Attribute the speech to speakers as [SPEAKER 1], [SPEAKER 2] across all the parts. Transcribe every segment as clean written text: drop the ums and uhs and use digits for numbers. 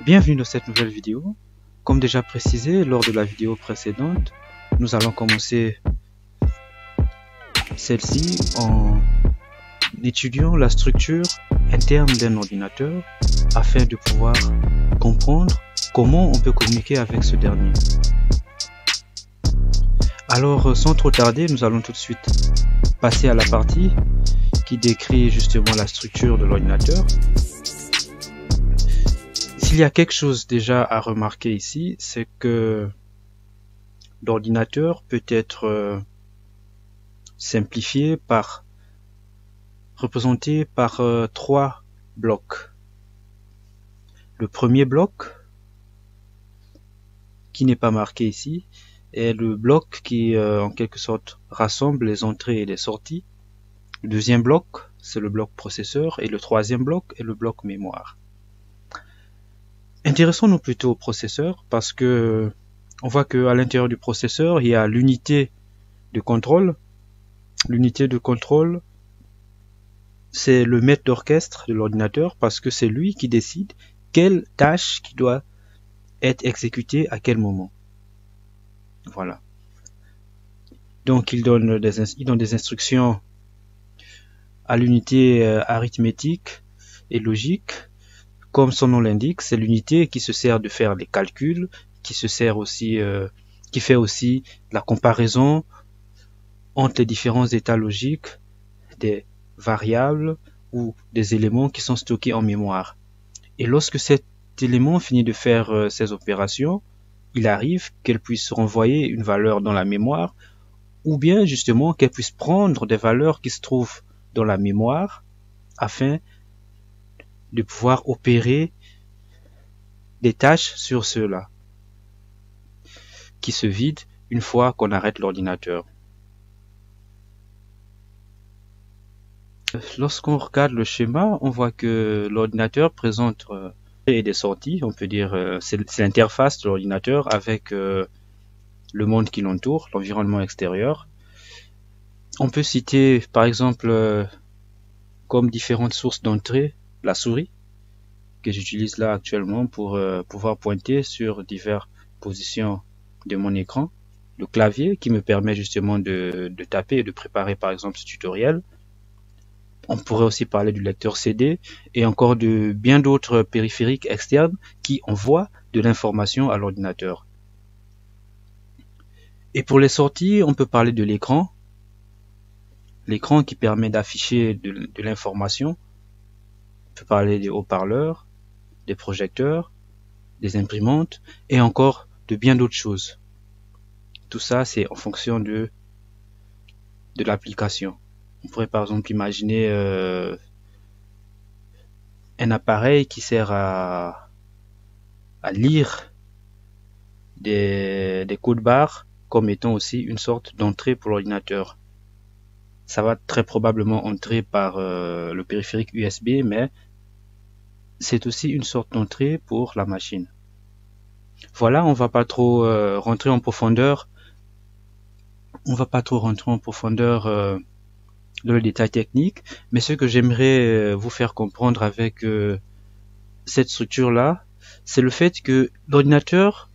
[SPEAKER 1] Bienvenue dans cette nouvelle vidéo. Comme déjà précisé lors de la vidéo précédente, nous allons commencer celle-ci en étudiant la structure interne d'un ordinateur afin de pouvoir comprendre comment on peut communiquer avec ce dernier. Alors sans trop tarder, nous allons tout de suite passer à la partie qui décrit justement la structure de l'ordinateur. S'il y a quelque chose déjà à remarquer ici, c'est que l'ordinateur peut être représenté par trois blocs. Le premier bloc, qui n'est pas marqué ici, est le bloc qui en quelque sorte rassemble les entrées et les sorties. Le deuxième bloc, c'est le bloc processeur, et le troisième bloc est le bloc mémoire. Intéressons-nous plutôt au processeur parce que on voit qu'à l'intérieur du processeur, il y a l'unité de contrôle. L'unité de contrôle, c'est le maître d'orchestre de l'ordinateur parce que c'est lui qui décide quelle tâche qui doit être exécutée à quel moment. Voilà. Donc il donne des instructions à l'unité arithmétique et logique. Comme son nom l'indique, c'est l'unité qui se sert de faire des calculs, qui fait aussi la comparaison entre les différents états logiques des variables ou des éléments qui sont stockés en mémoire. Et lorsque cet élément finit de faire ses opérations, il arrive qu'elle puisse renvoyer une valeur dans la mémoire, ou bien justement qu'elle puisse prendre des valeurs qui se trouvent dans la mémoire afin de pouvoir opérer des tâches sur ceux-là qui se vident une fois qu'on arrête l'ordinateur. Lorsqu'on regarde le schéma, on voit que l'ordinateur présente et des sorties, on peut dire c'est l'interface de l'ordinateur avec le monde qui l'entoure, l'environnement extérieur. On peut citer par exemple comme différentes sources d'entrée la souris que j'utilise là actuellement pour pouvoir pointer sur diverses positions de mon écran, le clavier qui me permet justement de taper et de préparer par exemple ce tutoriel. On pourrait aussi parler du lecteur CD et encore de bien d'autres périphériques externes qui envoient de l'information à l'ordinateur. Et pour les sorties, on peut parler de l'écran qui permet d'afficher de l'information. On peut parler des haut-parleurs, des projecteurs, des imprimantes et encore de bien d'autres choses. Tout ça, c'est en fonction de l'application. On pourrait par exemple imaginer un appareil qui sert à lire des codes barres comme étant aussi une sorte d'entrée pour l'ordinateur. Ça va très probablement entrer par le périphérique USB, mais c'est aussi une sorte d'entrée pour la machine. Voilà, on va pas trop rentrer en profondeur. Dans le détail technique, mais ce que j'aimerais vous faire comprendre avec cette structure-là, c'est le fait que l'ordinateur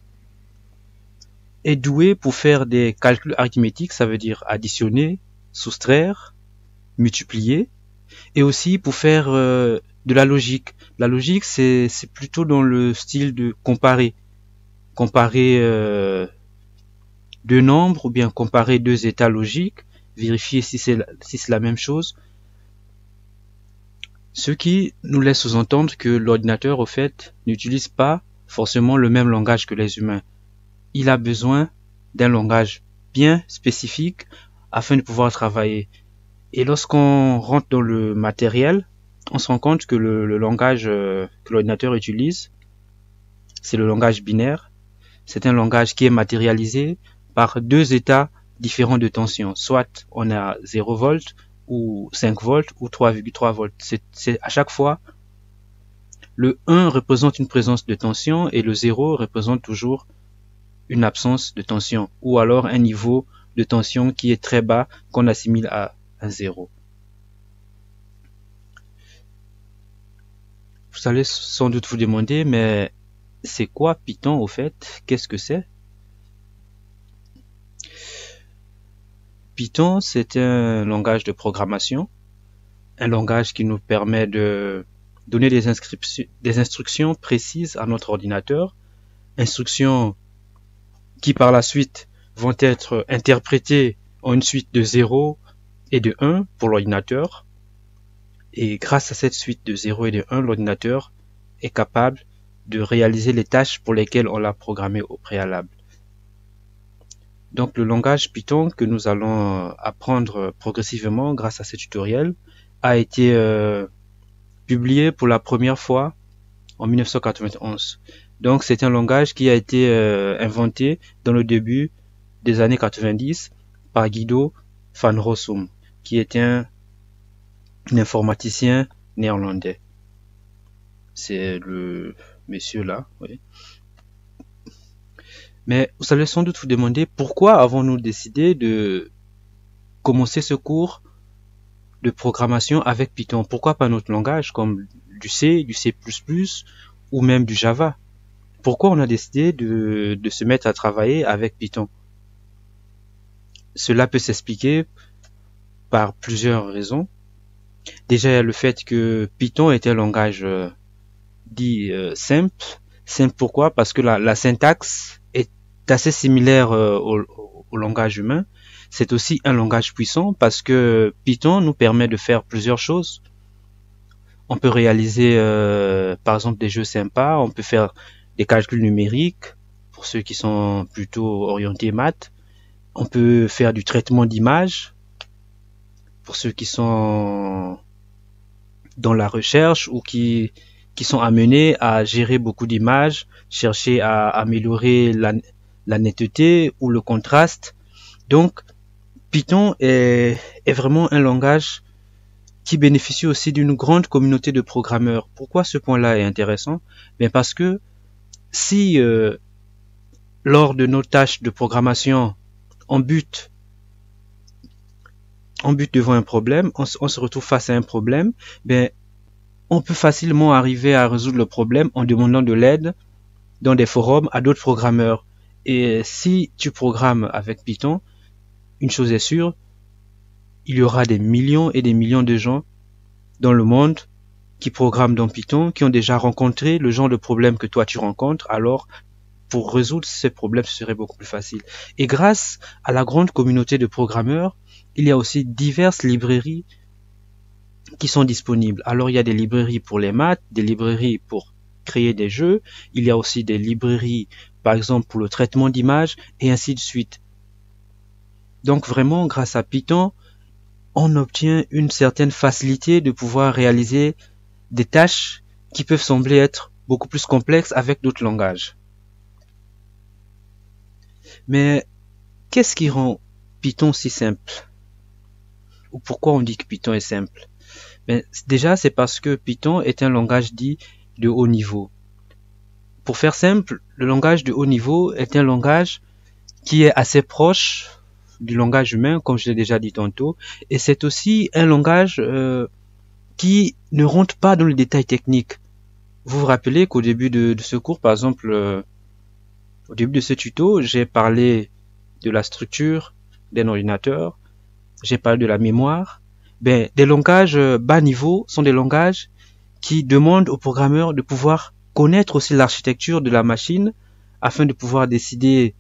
[SPEAKER 1] est doué pour faire des calculs arithmétiques, ça veut dire additionner, soustraire, multiplier, et aussi pour faire de la logique. La logique, c'est plutôt dans le style de comparer deux nombres ou bien comparer deux états logiques, vérifier si c'est la même chose. Ce qui nous laisse sous-entendre que l'ordinateur, au fait, n'utilise pas forcément le même langage que les humains. Il a besoin d'un langage bien spécifique afin de pouvoir travailler. Et lorsqu'on rentre dans le matériel, on se rend compte que le langage que l'ordinateur utilise, c'est le langage binaire. C'est un langage qui est matérialisé par deux états différents de tension. Soit on a 0 volts ou 5 volts ou 3,3 volts. C'est à chaque fois, le 1 représente une présence de tension et le 0 représente toujours une absence de tension, ou alors un niveau de tension qui est très bas qu'on assimile à un 0. Vous allez sans doute vous demander, mais c'est quoi Python au fait? Qu'est-ce que c'est? Python, c'est un langage de programmation, un langage qui nous permet de donner des instructions précises à notre ordinateur, instructions qui par la suite vont être interprétées en une suite de 0 et de 1 pour l'ordinateur. Et grâce à cette suite de 0 et de 1, l'ordinateur est capable de réaliser les tâches pour lesquelles on l'a programmé au préalable. Donc le langage Python que nous allons apprendre progressivement grâce à ce tutoriel a été publié pour la première fois en 1991. Donc c'est un langage qui a été inventé dans le début des années 90 par Guido van Rossum, qui était un informaticien néerlandais. C'est le monsieur là, oui. Mais vous allez sans doute vous demander pourquoi avons-nous décidé de commencer ce cours de programmation avec Python? Pourquoi pas notre langage comme du C, du C++ ou même du Java? Pourquoi on a décidé de se mettre à travailler avec Python? Cela peut s'expliquer par plusieurs raisons. Déjà, il y a le fait que Python est un langage dit simple. Simple pourquoi? Parce que la syntaxe est assez similaire au langage humain. C'est aussi un langage puissant parce que Python nous permet de faire plusieurs choses. On peut réaliser par exemple des jeux sympas, on peut faire des calculs numériques pour ceux qui sont plutôt orientés maths. On peut faire du traitement d'images pour ceux qui sont dans la recherche ou qui sont amenés à gérer beaucoup d'images, chercher à améliorer la netteté ou le contraste. Donc, Python est vraiment un langage qui bénéficie aussi d'une grande communauté de programmeurs. Pourquoi ce point-là est intéressant? Bien parce que si lors de nos tâches de programmation, on bute devant un problème, on se retrouve face à un problème, ben on peut facilement arriver à résoudre le problème en demandant de l'aide dans des forums à d'autres programmeurs. Et si tu programmes avec Python, une chose est sûre, il y aura des millions et des millions de gens dans le monde qui programment dans Python, qui ont déjà rencontré le genre de problème que toi tu rencontres, alors pour résoudre ces problèmes, ce serait beaucoup plus facile. Et grâce à la grande communauté de programmeurs, il y a aussi diverses librairies qui sont disponibles. Alors il y a des librairies pour les maths, des librairies pour créer des jeux, il y a aussi des librairies par exemple pour le traitement d'images et ainsi de suite. Donc vraiment grâce à Python, on obtient une certaine facilité de pouvoir réaliser des tâches qui peuvent sembler être beaucoup plus complexes avec d'autres langages. Mais qu'est-ce qui rend Python si simple? Ou pourquoi on dit que Python est simple? Ben, déjà, c'est parce que Python est un langage dit de haut niveau. Pour faire simple, le langage de haut niveau est un langage qui est assez proche du langage humain, comme je l'ai déjà dit tantôt, et c'est aussi un langage qui ne rentre pas dans le détail technique. Vous vous rappelez qu'au début de ce cours, par exemple, au début de ce tuto, j'ai parlé de la structure d'un ordinateur, j'ai parlé de la mémoire. Ben, des langages bas niveau sont des langages qui demandent aux programmeurs de pouvoir connaître aussi l'architecture de la machine afin de pouvoir décider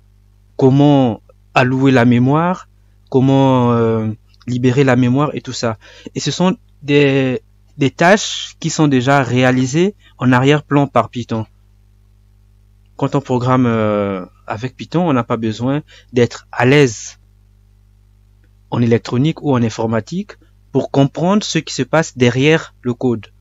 [SPEAKER 1] comment allouer la mémoire, comment libérer la mémoire et tout ça. Et ce sont des tâches qui sont déjà réalisées en arrière-plan par Python. Quand on programme avec Python, on n'a pas besoin d'être à l'aise en électronique ou en informatique pour comprendre ce qui se passe derrière le code.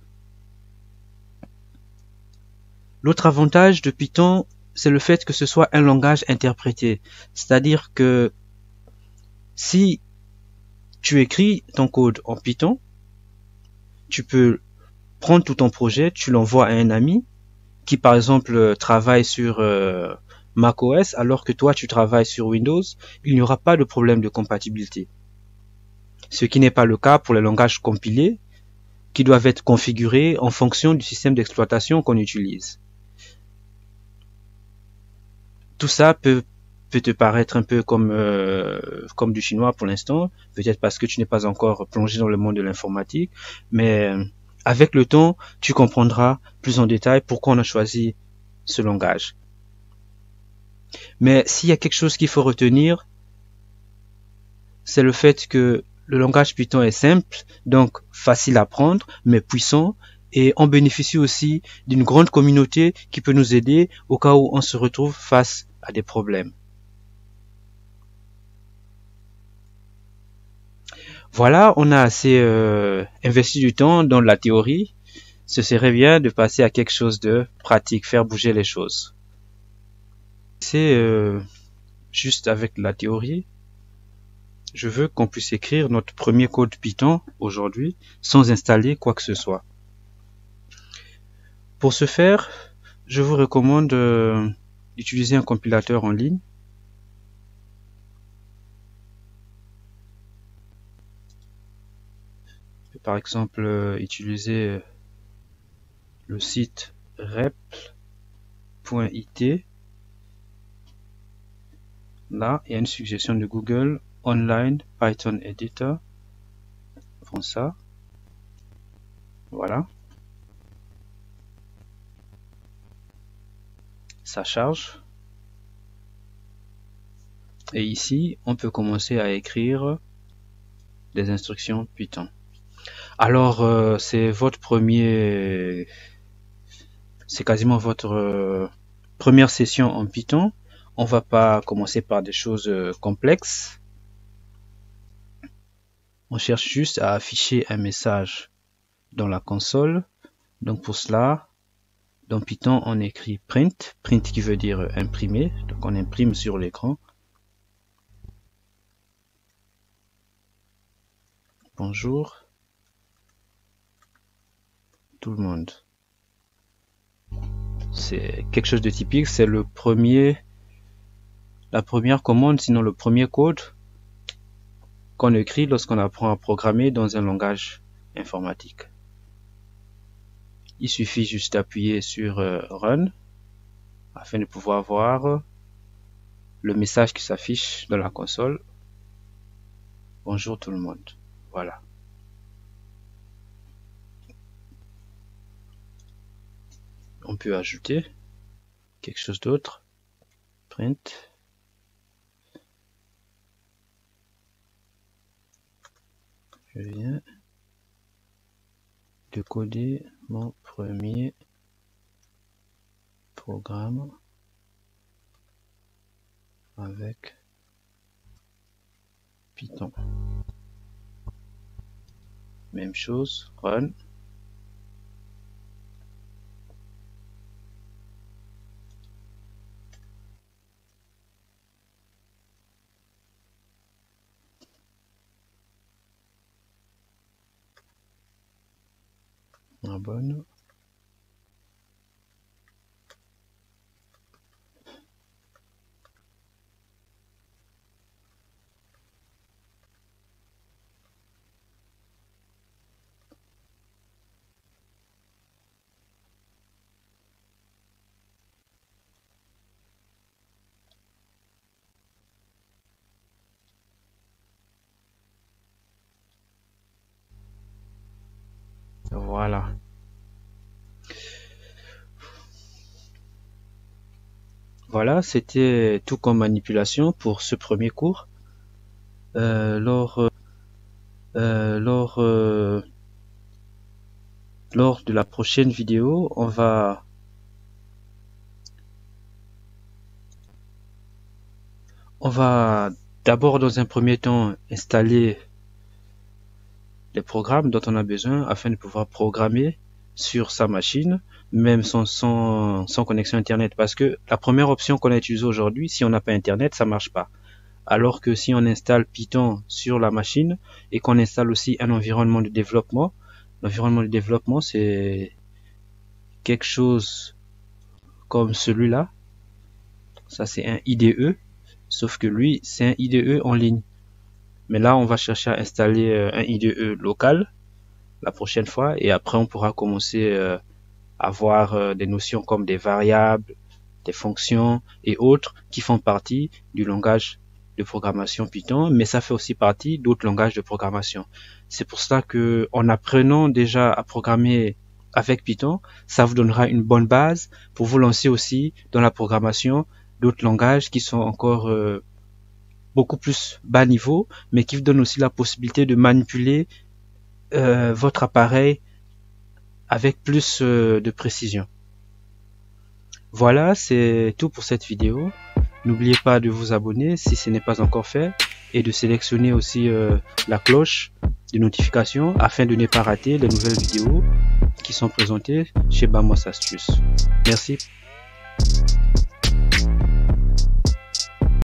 [SPEAKER 1] L'autre avantage de Python, c'est le fait que ce soit un langage interprété. C'est-à-dire que si tu écris ton code en Python, tu peux prendre tout ton projet, tu l'envoies à un ami qui par exemple travaille sur macOS alors que toi tu travailles sur Windows, il n'y aura pas de problème de compatibilité. Ce qui n'est pas le cas pour les langages compilés qui doivent être configurés en fonction du système d'exploitation qu'on utilise. Tout ça peut te paraître un peu comme du chinois pour l'instant, peut-être parce que tu n'es pas encore plongé dans le monde de l'informatique, mais avec le temps, tu comprendras plus en détail pourquoi on a choisi ce langage. Mais s'il y a quelque chose qu'il faut retenir, c'est le fait que le langage Python est simple, donc facile à apprendre, mais puissant, et on bénéficie aussi d'une grande communauté qui peut nous aider au cas où on se retrouve face à des problèmes. Voilà, on a assez investi du temps dans la théorie. Ce serait bien de passer à quelque chose de pratique, faire bouger les choses. C'est juste avec la théorie. Je veux qu'on puisse écrire notre premier code Python aujourd'hui sans installer quoi que ce soit. Pour ce faire, je vous recommande d'utiliser un compilateur en ligne. Par exemple, utiliser le site rep.it. Là, il y a une suggestion de Google Online Python Editor. Font ça. Voilà. Ça charge. Et ici, on peut commencer à écrire des instructions Python. Alors, c'est quasiment votre première session en Python. On va pas commencer par des choses complexes. On cherche juste à afficher un message dans la console. Donc pour cela, dans Python, on écrit print, print qui veut dire imprimer. Donc on imprime sur l'écran. Bonjour tout le monde. C'est quelque chose de typique, c'est la première commande, sinon le premier code qu'on écrit lorsqu'on apprend à programmer dans un langage informatique. Il suffit juste d'appuyer sur Run afin de pouvoir voir le message qui s'affiche dans la console. Bonjour tout le monde. Voilà. On peut ajouter quelque chose d'autre. Print. Je viens de coder mon premier programme avec Python. Même chose, Run. Abonne. Voilà. Voilà, c'était tout comme manipulation pour ce premier cours. Lors de la prochaine vidéo, on va d'abord dans un premier temps installer les programmes dont on a besoin afin de pouvoir programmer sur sa machine, même sans connexion Internet. Parce que la première option qu'on a utilisée aujourd'hui, si on n'a pas Internet, ça marche pas. Alors que si on installe Python sur la machine et qu'on installe aussi un environnement de développement, l'environnement de développement c'est quelque chose comme celui-là. Ça c'est un IDE, sauf que lui c'est un IDE en ligne. Mais là on va chercher à installer un IDE local la prochaine fois et après on pourra commencer à voir des notions comme des variables, des fonctions et autres qui font partie du langage de programmation Python, mais ça fait aussi partie d'autres langages de programmation. C'est pour ça que en apprenant déjà à programmer avec Python, ça vous donnera une bonne base pour vous lancer aussi dans la programmation d'autres langages qui sont encore beaucoup plus bas niveau, mais qui vous donnent aussi la possibilité de manipuler votre appareil avec plus de précision. Voilà, c'est tout pour cette vidéo. N'oubliez pas de vous abonner si ce n'est pas encore fait et de sélectionner aussi la cloche de notification afin de ne pas rater les nouvelles vidéos qui sont présentées chez Bamos Astuces. Merci.